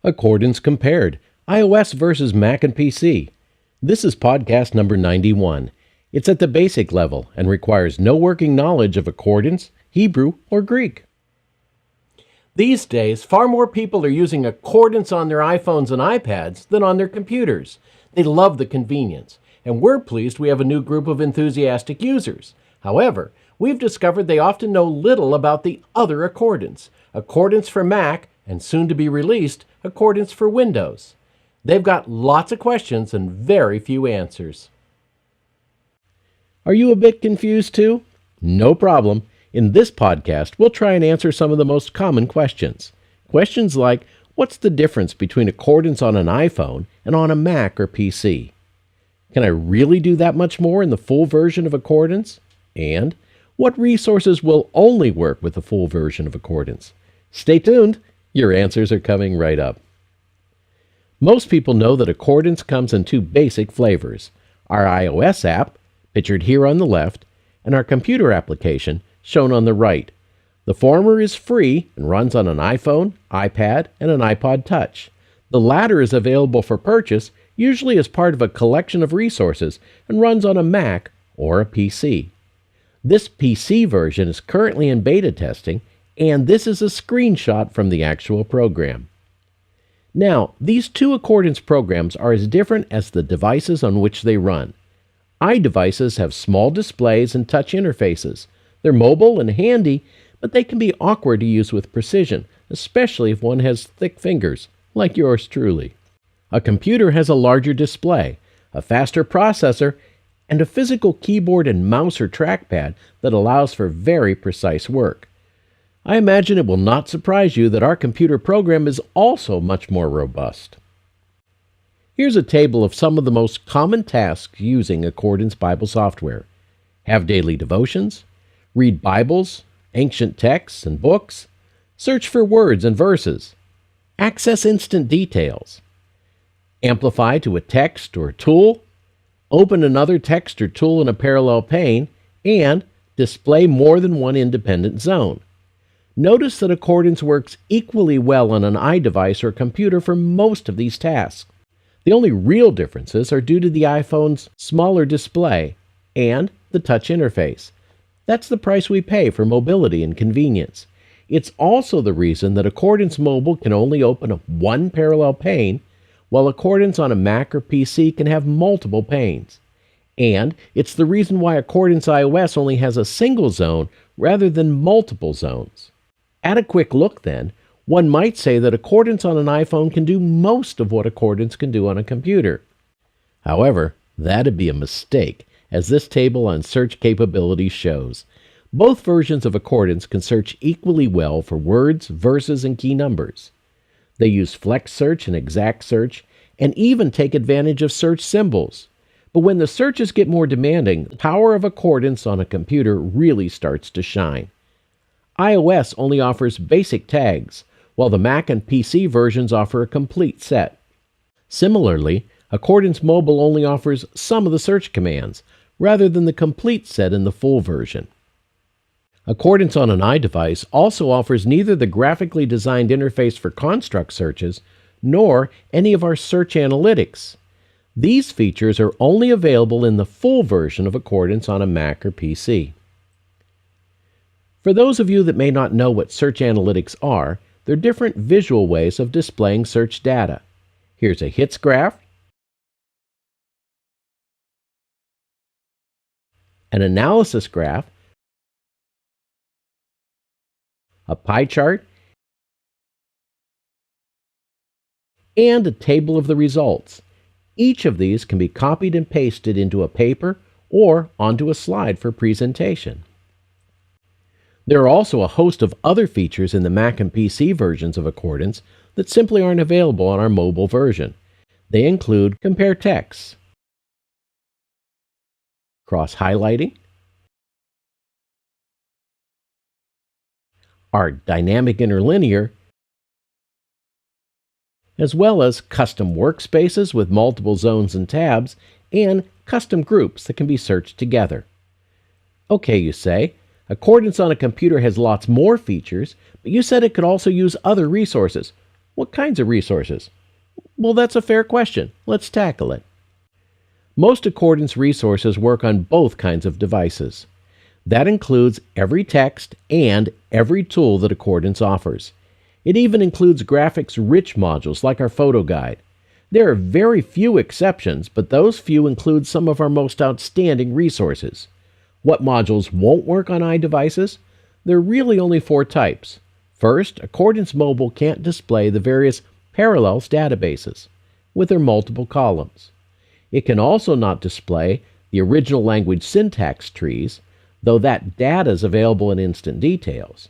Accordance Compared, iOS versus Mac and PC. This is podcast number 91. It's at the basic level and requires no working knowledge of accordance, Hebrew, or Greek. These days, far more people are using accordance on their iPhones and iPads than on their computers. They love the convenience, and we're pleased we have a new group of enthusiastic users. However, we've discovered they often know little about the other accordance, accordance for Mac, and soon to be released, accordance for Windows. They've got lots of questions and very few answers. Are you a bit confused too? No problem. In this podcast, we'll try and answer some of the most common questions. Questions like, what's the difference between accordance on an iPhone and on a Mac or PC? Can I really do that much more in the full version of accordance? And what resources will only work with the full version of accordance? Stay tuned. Your answers are coming right up. Most people know that accordance comes in two basic flavors: our iOS app, pictured here on the left, and our computer application, shown on the right. The former is free and runs on an iPhone, iPad, and an iPod Touch. The latter is available for purchase, usually as part of a collection of resources, and runs on a Mac or a PC. This PC version is currently in beta testing, and this is a screenshot from the actual program. Now, these two accordance programs are as different as the devices on which they run. iDevices have small displays and touch interfaces. They're mobile and handy, but they can be awkward to use with precision, especially if one has thick fingers, like yours truly. A computer has a larger display, a faster processor, and a physical keyboard and mouse or trackpad that allows for very precise work. I imagine it will not surprise you that our computer program is also much more robust. Here's a table of some of the most common tasks using Accordance Bible software. Have daily devotions, read Bibles, ancient texts and books, search for words and verses, access instant details, amplify to a text or tool, open another text or tool in a parallel pane, and display more than one independent zone. Notice that Accordance works equally well on an iDevice or computer for most of these tasks. The only real differences are due to the iPhone's smaller display and the touch interface. That's the price we pay for mobility and convenience. It's also the reason that Accordance Mobile can only open one parallel pane, while Accordance on a Mac or PC can have multiple panes. And it's the reason why Accordance iOS only has a single zone rather than multiple zones. At a quick look then, one might say that Accordance on an iPhone can do most of what Accordance can do on a computer. However, that'd be a mistake, as this table on search capabilities shows. Both versions of Accordance can search equally well for words, verses, and key numbers. They use flex search and exact search, and even take advantage of search symbols. But when the searches get more demanding, the power of Accordance on a computer really starts to shine. iOS only offers basic tags, while the Mac and PC versions offer a complete set. Similarly, Accordance Mobile only offers some of the search commands, rather than the complete set in the full version. Accordance on an iDevice also offers neither the graphically designed interface for construct searches, nor any of our search analytics. These features are only available in the full version of Accordance on a Mac or PC. For those of you that may not know what search analytics are, they're different visual ways of displaying search data. Here's a hits graph, an analysis graph, a pie chart, and a table of the results. Each of these can be copied and pasted into a paper or onto a slide for presentation. There are also a host of other features in the Mac and PC versions of Accordance that simply aren't available on our mobile version. They include compare texts, cross-highlighting, our dynamic interlinear, as well as custom workspaces with multiple zones and tabs, and custom groups that can be searched together. Okay, you say, Accordance on a computer has lots more features, but you said it could also use other resources. What kinds of resources? Well, that's a fair question. Let's tackle it. Most Accordance resources work on both kinds of devices. That includes every text and every tool that Accordance offers. It even includes graphics-rich modules like our photo guide. There are very few exceptions, but those few include some of our most outstanding resources. What modules won't work on iDevices? There are really only 4 types. First, Accordance Mobile can't display the various Parallels databases with their multiple columns. It can also not display the original language syntax trees, though that data is available in Instant Details.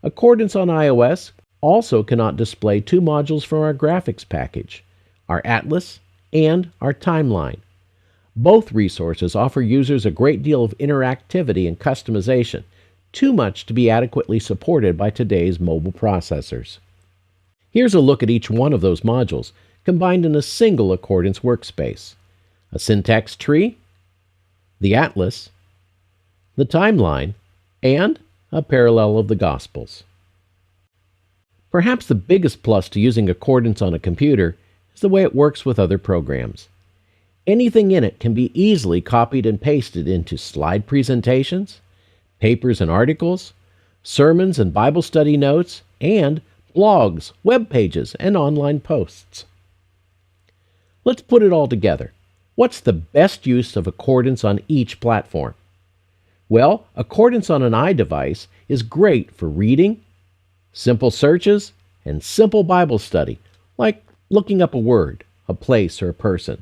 Accordance on iOS also cannot display 2 modules from our graphics package, our Atlas and our Timeline. Both resources offer users a great deal of interactivity and customization, too much to be adequately supported by today's mobile processors. Here's a look at each one of those modules, combined in a single Accordance workspace. A syntax tree, the Atlas, the Timeline, and a parallel of the Gospels. Perhaps the biggest plus to using Accordance on a computer is the way it works with other programs. Anything in it can be easily copied and pasted into slide presentations, papers and articles, sermons and Bible study notes, and blogs, web pages, and online posts. Let's put it all together. What's the best use of Accordance on each platform? Well, Accordance on an iDevice is great for reading, simple searches, and simple Bible study, like looking up a word, a place, or a person.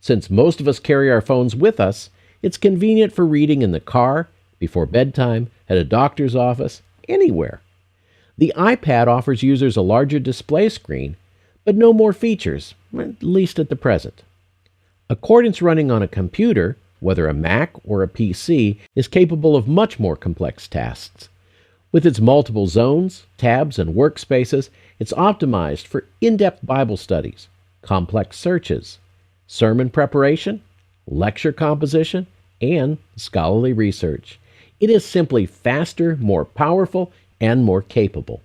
Since most of us carry our phones with us, it's convenient for reading in the car, before bedtime, at a doctor's office, anywhere. The iPad offers users a larger display screen, but no more features, at least at the present. Accordance running on a computer, whether a Mac or a PC, is capable of much more complex tasks. With its multiple zones, tabs, and workspaces, it's optimized for in-depth Bible studies, complex searches, sermon preparation, lecture composition, and scholarly research. It is simply faster, more powerful, and more capable.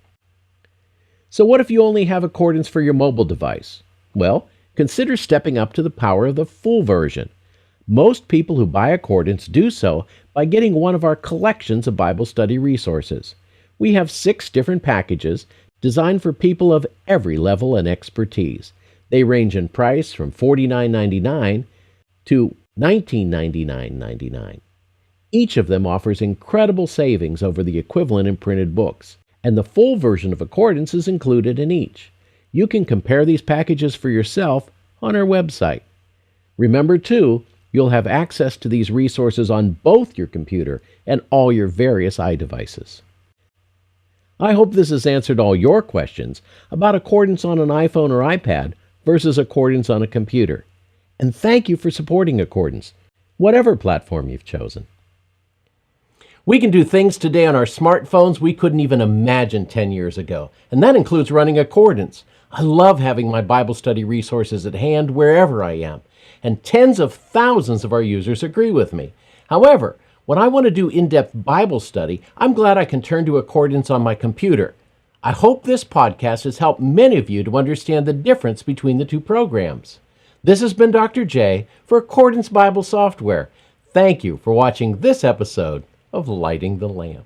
So what if you only have Accordance for your mobile device? Well, consider stepping up to the power of the full version. Most people who buy Accordance do so by getting one of our collections of Bible study resources. We have 6 different packages designed for people of every level and expertise. They range in price from $49.99 to $19.99.99. Each of them offers incredible savings over the equivalent in printed books, and the full version of Accordance is included in each. You can compare these packages for yourself on our website. Remember, too, you'll have access to these resources on both your computer and all your various iDevices. I hope this has answered all your questions about Accordance on an iPhone or iPad versus Accordance on a computer. And thank you for supporting Accordance, whatever platform you've chosen. We can do things today on our smartphones we couldn't even imagine 10 years ago, and that includes running Accordance. I love having my Bible study resources at hand wherever I am, and tens of thousands of our users agree with me. However, when I want to do in-depth Bible study, I'm glad I can turn to Accordance on my computer. I hope this podcast has helped many of you to understand the difference between the 2 programs. This has been Dr. J for Accordance Bible Software. Thank you for watching this episode of Lighting the Lamp.